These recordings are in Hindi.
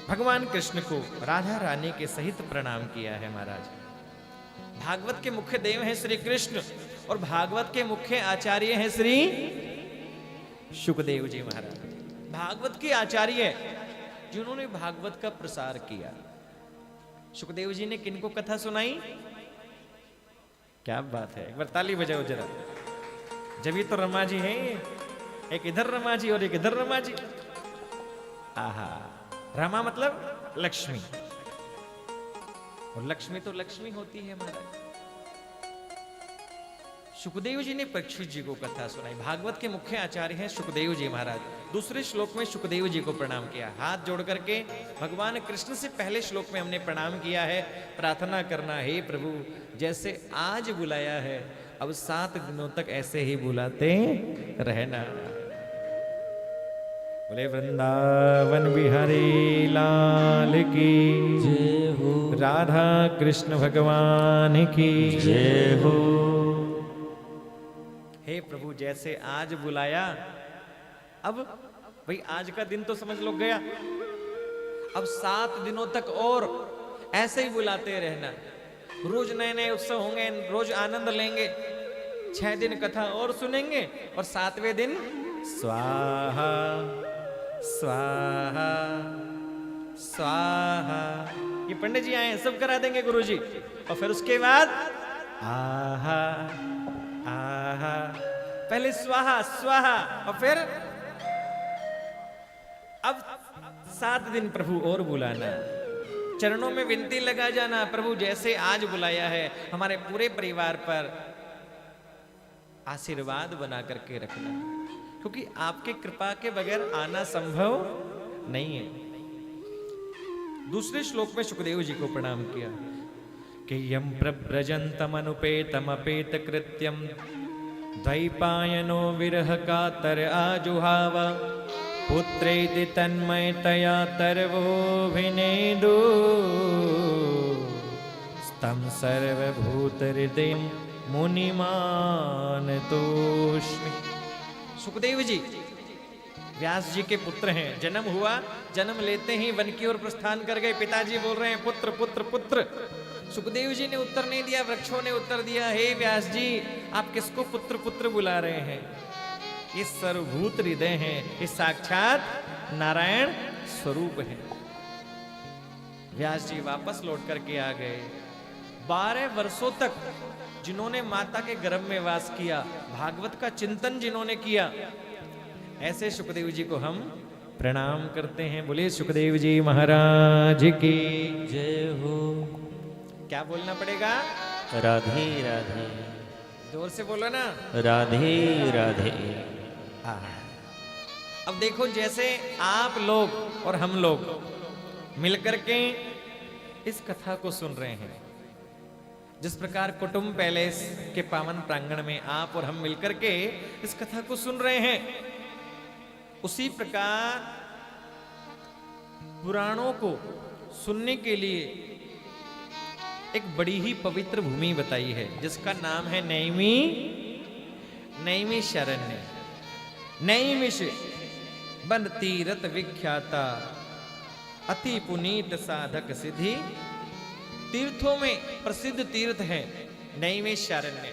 भगवान कृष्ण को राधा रानी के सहित प्रणाम किया है महाराज। भागवत के मुख्य देव हैं श्री कृष्ण और भागवत के मुख्य आचार्य हैं श्री सुखदेव जी महाराज। भागवत के आचार्य जिन्होंने भागवत का प्रसार किया। सुखदेव जी ने किनको कथा सुनाई? क्या बात है, एक बार ताली बजाओ जरा। जब ये तो रमा जी हैं, एक इधर रमा जी और एक इधर रमा जी। आहा, रमा मतलब लक्ष्मी, और लक्ष्मी तो लक्ष्मी होती है महाराज। सुखदेव जी ने परीक्षित जी को कथा सुनाई। भागवत के मुख्य आचार्य हैं सुखदेव जी महाराज। दूसरे श्लोक में सुखदेव जी को प्रणाम किया, हाथ जोड़ करके भगवान कृष्ण से पहले श्लोक में हमने प्रणाम किया है। प्रार्थना करना, हे प्रभु जैसे आज बुलाया है अब 7 दिनों तक ऐसे ही बुलाते रहना। बोले वृंदावन बिहारी लाल की जय हो, राधा कृष्ण भगवान की जय हो। हे प्रभु जैसे आज बुलाया, अब भाई आज का दिन तो समझ लो गया, अब 7 दिनों तक और ऐसे ही बुलाते रहना। रोज नए नए उत्सव होंगे, रोज आनंद लेंगे। 6 दिन कथा और सुनेंगे और 7वें दिन स्वाहा स्वाहा स्वाहा। ये पंडित जी आए हैं, सब करा देंगे गुरु जी। और फिर उसके बाद आहा आहा, पहले स्वाहा स्वाहा और फिर अब 7 दिन प्रभु और बुलाना। चरणों में विनती लगा जाना, प्रभु जैसे आज बुलाया है हमारे पूरे परिवार पर आशीर्वाद बना करके रखना, क्योंकि आपके कृपा के बगैर आना संभव नहीं है। दूसरे श्लोक में सुखदेव जी को प्रणाम किया कि यम प्रव्रजन्तमनुपेतमपेत कृत्यम द्वैपायनो विरह कातर आजुहाव पुत्रेति तन्मयतया तर्वोऽभिनेदु स्तम सर्वभूत हृदय मुनिमान तोष्मि। सुखदेव जी व्यास जी के पुत्र हैं। जन्म हुआ, जन्म लेते ही वन की ओर प्रस्थान कर गए। पिताजी बोल रहे हैं पुत्र पुत्र पुत्र। सुखदेव जी ने उत्तर नहीं दिया, वृक्षों ने उत्तर दिया, हे व्यास जी आप किसको पुत्र पुत्र बुला रहे हैं? ये सर्वभूत हृदय हैं, ये साक्षात नारायण स्वरूप है। व्यास जी वापस लौट करके आ गए। 12 वर्षों तक जिन्होंने माता के गर्भ में वास किया, भागवत का चिंतन जिन्होंने किया, ऐसे सुखदेव जी को हम प्रणाम करते हैं। बोले सुखदेव जी महाराज की जय हो। क्या बोलना पड़ेगा? राधे राधे, जोर से बोलो ना, राधे राधे। अब देखो जैसे आप लोग और हम लोग मिलकर के इस कथा को सुन रहे हैं, जिस प्रकार कुटुंब पैलेस के पावन प्रांगण में आप और हम मिलकर के इस कथा को सुन रहे हैं, उसी प्रकार पुराणों को सुनने के लिए एक बड़ी ही पवित्र भूमि बताई है, जिसका नाम है नैमी शरण्य। नैमिष बन तीरथ विख्याता अति पुनीत साधक सिद्धि। तीर्थों में प्रसिद्ध तीर्थ है नैमिषारण्य।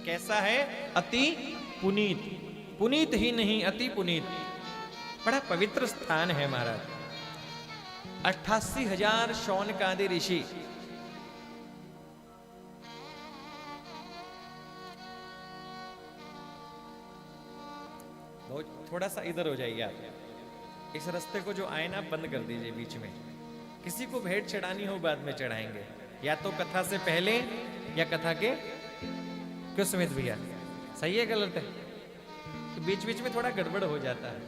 कैसा है? अति पुनीत, पुनीत ही नहीं अति पुनीत, बड़ा पवित्र स्थान है महाराज। 88,000 शौनकादि ऋषि थोड़ा सा इधर हो जाइए आप। इस रास्ते को जो आए ना बंद कर दीजिए बीच में। किसी को भेंट चढ़ानी हो बाद में चढ़ाएंगे, या तो कथा से पहले या कथा के। क्यों सुमित भैया, सही है गलत है? तो बीच बीच में थोड़ा गड़बड़ हो जाता है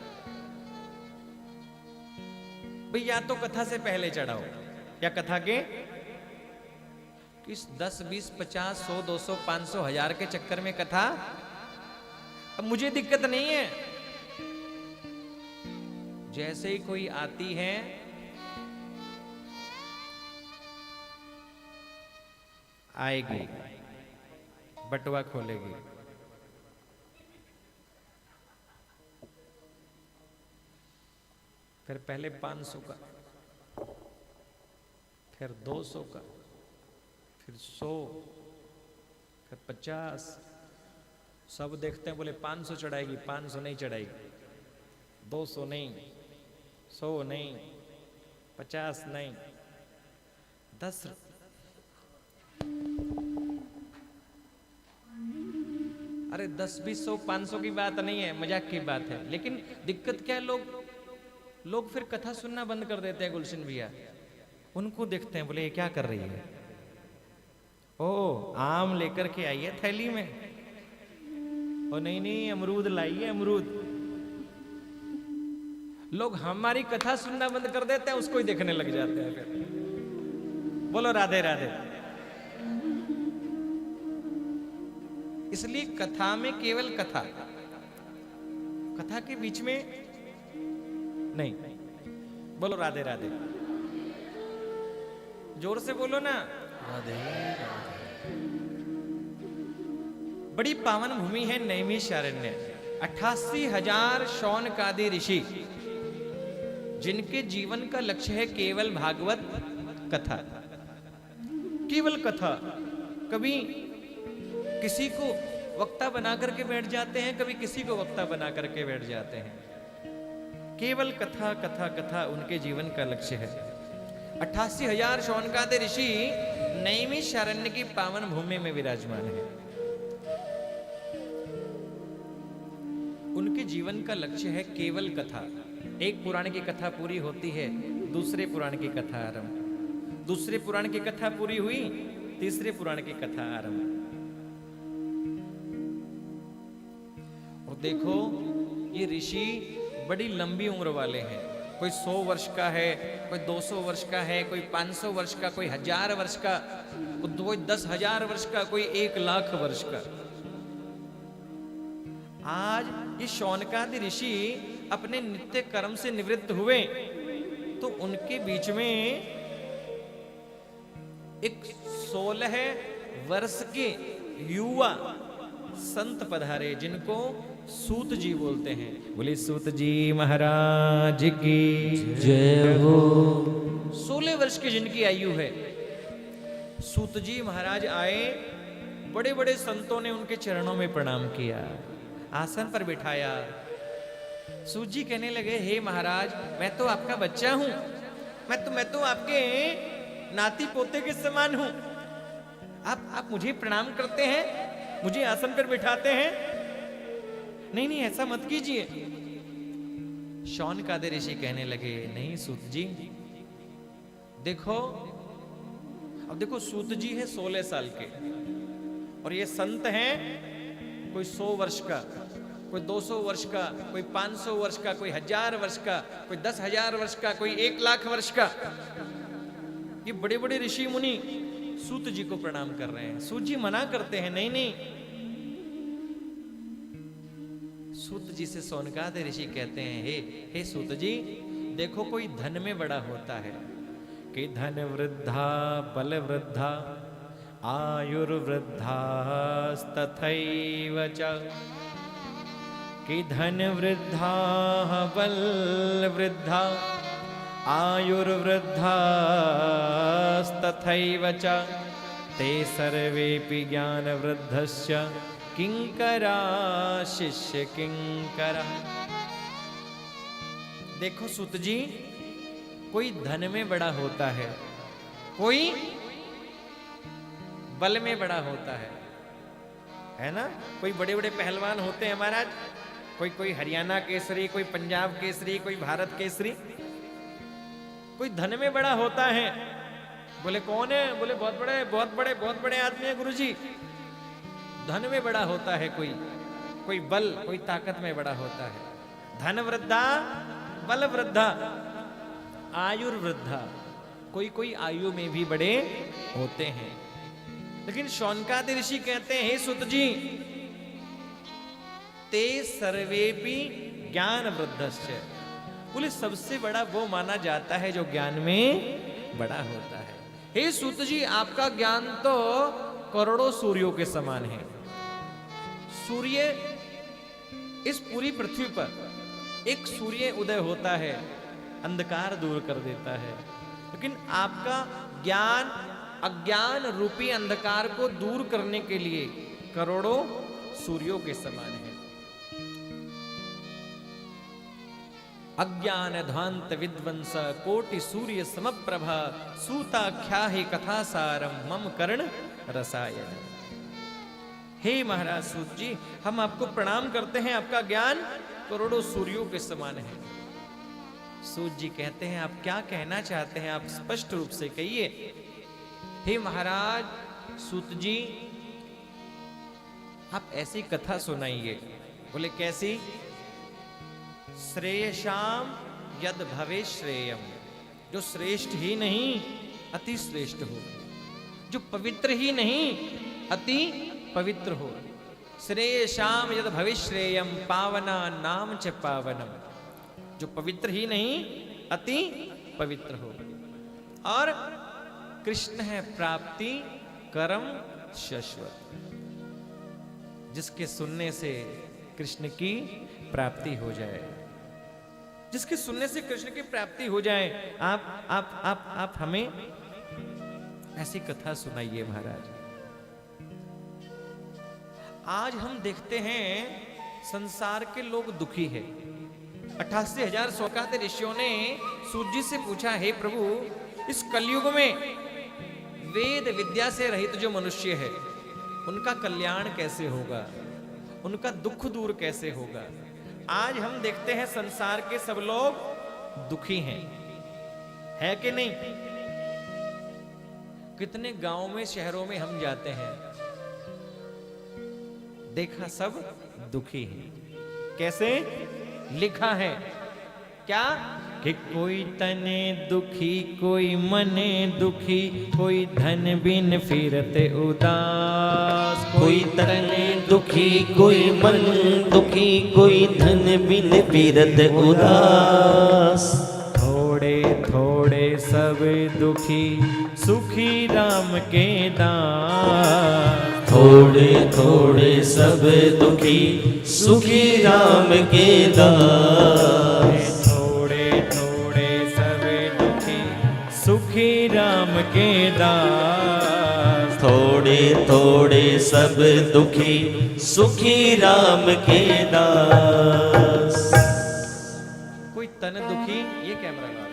भाई। या तो कथा से पहले चढ़ाओ या कथा के। किस 10, 20, 50, 100, 200, 500, 1000 के चक्कर में कथा। अब मुझे दिक्कत नहीं है, जैसे ही कोई आती है आएगी, बटुआ खोलेगी, फिर पहले 500 का फिर 200 का, फिर 100, फिर 50। सब देखते हैं, बोले 500 चढ़ाएगी, 500 नहीं चढ़ाएगी, 200 नहीं, 100 नहीं, 50 नहीं, 10। अरे 10, 20, 100, 500 की बात नहीं है, मजाक की बात है। लेकिन दिक्कत क्या है, लोग फिर कथा सुनना बंद कर देते हैं। गुलशन भैया उनको देखते हैं, बोले ये क्या कर रही है? ओ आम लेकर के आई है थैली में। ओ नहीं नहीं, अमरूद लाई है, अमरूद। लोग हमारी कथा सुनना बंद कर देते हैं, उसको ही देखने लग जाते हैं। फिर बोलो राधे राधे। इसलिए कथा में केवल कथा, कथा के बीच में नहीं। बोलो राधे राधे, जोर से बोलो ना। राधे बड़ी पावन भूमि है नैमिषारण्य। 88,000 शौनकादि ऋषि, जिनके जीवन का लक्ष्य है केवल भागवत कथा, केवल कथा। कभी किसी को वक्ता बना करके बैठ जाते हैं, कभी किसी को वक्ता बना करके बैठ जाते हैं। केवल कथा कथा कथा उनके जीवन का लक्ष्य है। 88,000 शौनकादि ऋषि नैमिषारण्य की पावन भूमि में विराजमान है। उनके जीवन का लक्ष्य है केवल कथा। एक पुराण की कथा पूरी होती है, दूसरे पुराण की कथा आरंभ। दूसरे पुराण की कथा पूरी हुई, तीसरे पुराण की कथा आरंभ। और देखो ये ऋषि बड़ी लंबी उम्र वाले हैं। कोई 100 वर्ष का है, कोई 200 वर्ष का है, कोई 500 वर्ष का, कोई 1000 वर्ष का, कोई 10,000 वर्ष का, कोई 1,00,000 वर्ष का। आज ये शौनकादि ऋषि अपने नित्य कर्म से निवृत्त हुए, तो उनके बीच में एक 16 वर्ष के युवा संत पधारे, जिनको सूत जी बोलते हैं। बोले सूत जी महाराज की जय हो। 16 वर्ष की जिनकी आयु है, सूत जी महाराज आए। बड़े बड़े संतों ने उनके चरणों में प्रणाम किया, आसन पर बिठाया। सूत जी कहने लगे, हे महाराज, मैं तो आपका बच्चा हूं, मैं तो आपके नाती पोते के समान हूं। आप मुझे प्रणाम करते हैं, मुझे आसन पर बिठाते हैं। नहीं नहीं, ऐसा मत कीजिए। शौनकादि ऋषि कहने लगे, नहीं सूत जी, देखो, अब देखो सूत जी है 16 साल के, और ये संत हैं कोई 100 वर्ष का, कोई 200 वर्ष का, कोई 500 वर्ष का, कोई 1000 वर्ष का, कोई 10,000 वर्ष का, कोई 1,00,000 वर्ष का। ये बड़े बड़े ऋषि मुनि सूत जी को प्रणाम कर रहे हैं। सूत जी मना करते हैं, नहीं नहीं। सूत जी से शौनकादि ऋषि कहते हैं, हे सूत जी, देखो कोई धन में बड़ा होता है कि धन वृद्धा बल वृद्धा आयुर्वृद्धा तथैव च, कि धन वृद्धा बल वृद्धा आयुर्वृद्धा तथैव च, ते सर्वेपि ज्ञान वृद्धस्य किंकरा शिष्य किंकरा। देखो सूत जी, कोई धन में बड़ा होता है, कोई बल में बड़ा होता है ना। कोई बड़े बड़े पहलवान होते हैं महाराज, कोई हरियाणा केसरी, कोई पंजाब केसरी, कोई भारत केसरी। कोई धन में बड़ा होता है। बोले कौन है? बोले बहुत बड़े आदमी है गुरुजी। धन में बड़ा होता है कोई बल, कोई ताकत में बड़ा होता है। धन वृद्धा बल वृद्धा आयुर्वृद्धा, कोई आयु में भी बड़े होते हैं। लेकिन शौनकादि ऋषि कहते हैं, हे सुत जी, ते सर्वेपि ज्ञान वृद्धस्य, बोले सबसे बड़ा वो माना जाता है जो ज्ञान में बड़ा होता है। हे सुत जी, आपका ज्ञान तो करोड़ों सूर्यों के समान है। सूर्य, इस पूरी पृथ्वी पर एक सूर्य उदय होता है, अंधकार दूर कर देता है। लेकिन आपका ज्ञान अज्ञान रूपी अंधकार को दूर करने के लिए करोड़ों सूर्यों के समान है। अज्ञान ध्वांत विध्वंस कोटि सूर्य समप्रभा सूताख्या ही कथा सारम मम कर्ण रसायन। हे महाराज सूत जी, हम आपको प्रणाम करते हैं, आपका ज्ञान करोड़ों सूर्यों के समान है। सूत जी कहते हैं, आप क्या कहना चाहते हैं, आप स्पष्ट रूप से कहिए। हे महाराज सूत जी, आप ऐसी कथा सुनाइए। बोले कैसी? श्रेयशाम यद भवे श्रेयम, जो श्रेष्ठ ही नहीं अति श्रेष्ठ हो, जो पवित्र ही नहीं अति पवित्र हो। श्रेयशाम यद भवे श्रेयम पावना नाम च पावनम, जो पवित्र ही नहीं अति पवित्र हो। और कृष्ण है प्राप्ति करम शाश्वत, जिसके सुनने से कृष्ण की प्राप्ति हो जाए, जिसके सुनने से कृष्ण की प्राप्ति हो जाए। आप हमें ऐसी कथा सुनाइए महाराज। आज हम देखते हैं संसार के लोग दुखी है। 88,000 शौकाते ऋषियों ने सूत जी से पूछा, हे प्रभु, इस कलयुग में वेद विद्या से रहित जो मनुष्य है उनका कल्याण कैसे होगा, उनका दुख दूर कैसे होगा। आज हम देखते हैं संसार के सब लोग दुखी हैं, है कि नहीं? कितने गांव में शहरों में हम जाते हैं, देखा सब दुखी हैं। कैसे? लिखा है क्या कि कोई तने दुखी, कोई मने दुखी, कोई धन बिन फिरते उदास। कोई तने दुखी, कोई मन दुखी, कोई धन बिन फिरत उदास। थोड़े थोड़े सब दुखी, सुखी राम के दास। थोड़े थोड़े सब दुखी, सुखी राम के दास। सुखी राम के दास। थोड़े थोड़े सब दुखी, सुखी राम के दास। कोई तन दुखी, ये कैमरा ला,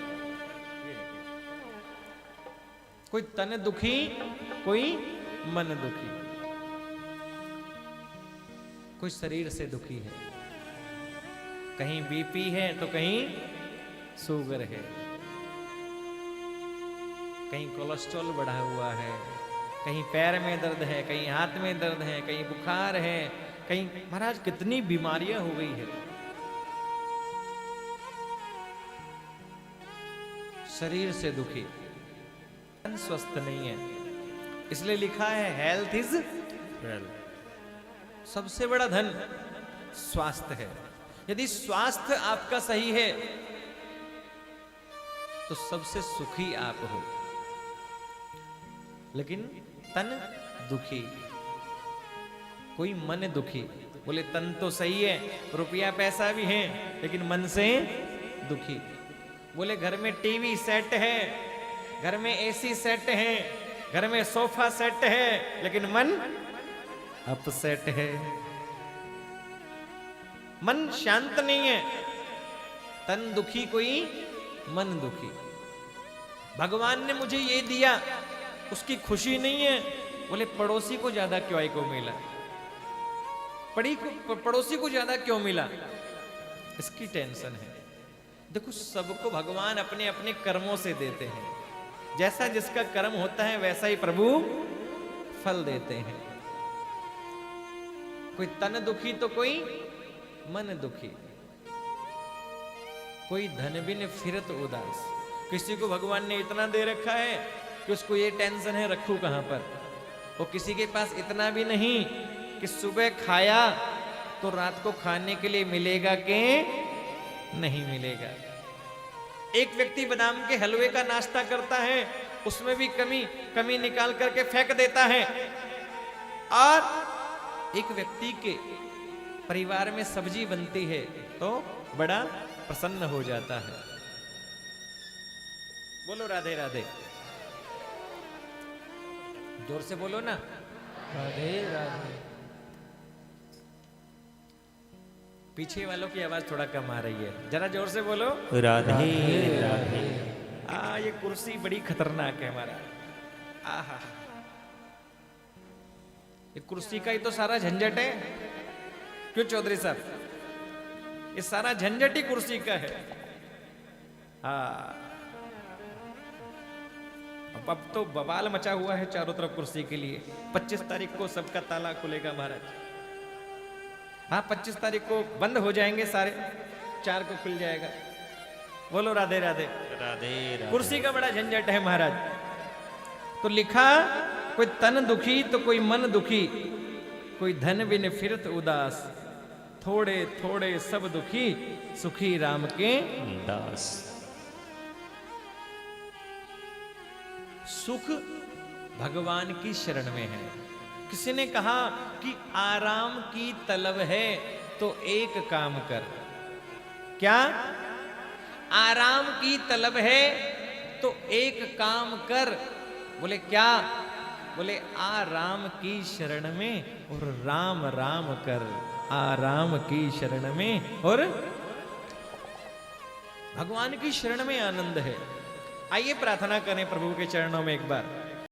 कोई तन दुखी, कोई मन दुखी, कोई शरीर से दुखी है, कहीं बीपी है तो कहीं शुगर है, कहीं कोलेस्ट्रॉल बढ़ा हुआ है, कहीं पैर में दर्द है, कहीं हाथ में दर्द है, कहीं बुखार है, कहीं महाराज कितनी बीमारियां हो गई है। शरीर से दुखी, तन स्वस्थ नहीं है, इसलिए लिखा है हेल्थ इज वेल्थ। सबसे बड़ा धन स्वास्थ्य है। यदि स्वास्थ्य आपका सही है तो सबसे सुखी आप हो। लेकिन तन दुखी, कोई मन दुखी। बोले तन तो सही है, रुपया पैसा भी है, लेकिन मन से दुखी। बोले घर में टीवी सेट है, घर में एसी सेट है, घर में सोफा सेट है, लेकिन मन अपसेट है, मन शांत नहीं है। तन दुखी, कोई मन दुखी। भगवान ने मुझे ये दिया, उसकी खुशी नहीं है। बोले पड़ोसी को ज्यादा क्यों को मिला, पड़ोसी को ज्यादा क्यों मिला, इसकी टेंशन है। देखो सबको भगवान अपने अपने कर्मों से देते हैं, जैसा जिसका कर्म होता है वैसा ही प्रभु फल देते हैं। कोई तन दुखी तो कोई मन दुखी, कोई धन बिन फिरत उदास। किसी को भगवान ने इतना दे रखा है कि उसको ये टेंशन है रखूं कहां पर। वो किसी के पास इतना भी नहीं कि सुबह खाया तो रात को खाने के लिए मिलेगा कि नहीं मिलेगा। एक व्यक्ति बादाम के हलवे का नाश्ता करता है, उसमें भी कमी निकाल करके फेंक देता है, और एक व्यक्ति के परिवार में सब्जी बनती है तो बड़ा प्रसन्न हो जाता है। बोलो राधे राधे, जोर से बोलो ना। राधे राधे। पीछे वालों की आवाज थोड़ा कम आ रही है, जरा जोर से बोलो। राधे राधे। ये कुर्सी बड़ी खतरनाक है हमारा। आहा, ये कुर्सी का ही तो सारा झंझट है। क्यों चौधरी साहब, ये सारा झंझट ही कुर्सी का है। हाँ, अब तो बवाल मचा हुआ है चारों तरफ कुर्सी के लिए। 25 तारीख को सबका ताला खुलेगा महाराज। हाँ, 25 तारीख को बंद हो जाएंगे सारे, 4 को खुल जाएगा। बोलो राधे राधे। राधे राधे। कुर्सी का बड़ा झंझट है महाराज। तो लिखा, कोई तन दुखी तो कोई मन दुखी, कोई धन बिन फिरत उदास, थोड़े थोड़े सब दुखी, सुखी राम के दास। सुख भगवान की शरण में है। किसी ने कहा कि आराम की तलब है तो एक काम कर। क्या? आराम की तलब है तो एक काम कर। बोले क्या? बोले आराम की शरण में और राम राम कर। आराम की शरण में और भगवान की शरण में आनंद है। आइए प्रार्थना करें प्रभु के चरणों में एक बार।